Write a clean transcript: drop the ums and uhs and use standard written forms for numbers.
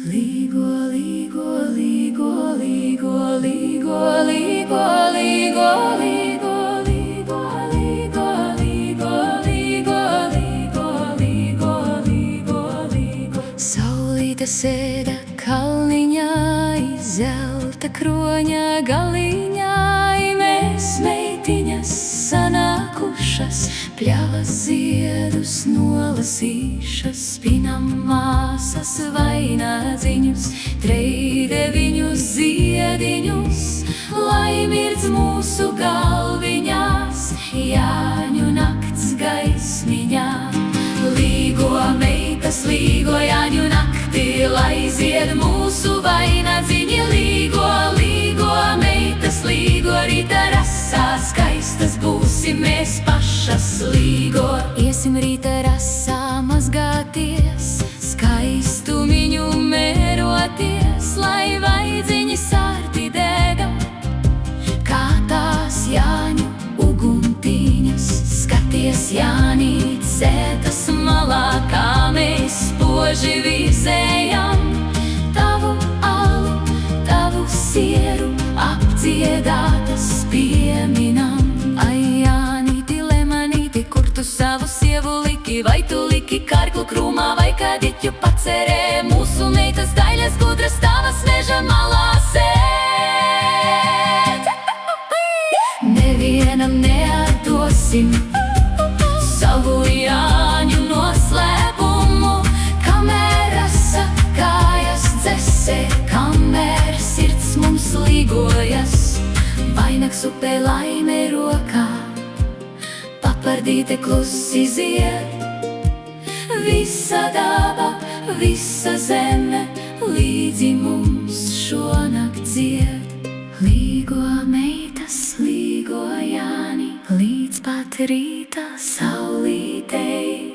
Līgo, līgo, līgo, līgo, līgo, līgo, līgo, līgo, līgo, līgo, līgo, līgo, līgo, līgo, līgo, līgo. Saulīte sēda kalniņā, zelta kroņa galiņā, mēs meitiņas sanākušas, pļavas ziedus nolasīšas, spinam māsas vainadziņus, treideviņus ziediņus, lai mirdz mūsu galviņās, Jāņu nakts gaismiņā. Līgo meitas, līgo Jāņu nakti, lai zied mūsu vainadziņi. Līgo, līgo meitas, līgo rīta rasā, skaistas būsim mēs pašas. Līgo, iesim rīta rasā mazgāties, skaistumiņu mēroties, lai vaidziņi sārti dega, kā tās Jāņu uguntiņas. Skaties, Jānīt, sētas malā, kā mēs spoži vizējam, tavu alu, tavu sieru apdziedātas pieminam. Ai, Jānīti, lemanīti, kur tu savu sievu liki? Vai tu liki karklu krūmā, vai kādiķu pacerē? Mūsu meitas daļas gudras tavas meža malā sēd. Nevienam neatdosim savu Jāņu noslēpumu, kamēr rasa kājas dzesē, kamēr sirds mums līgojas. Vainags upē laime rokā, papardīte klusi zied, visa daba, visa zeme līdzi mums šonakt dzied. Līgo meitas, līgo Jāni, līdz pat rīta saulītei.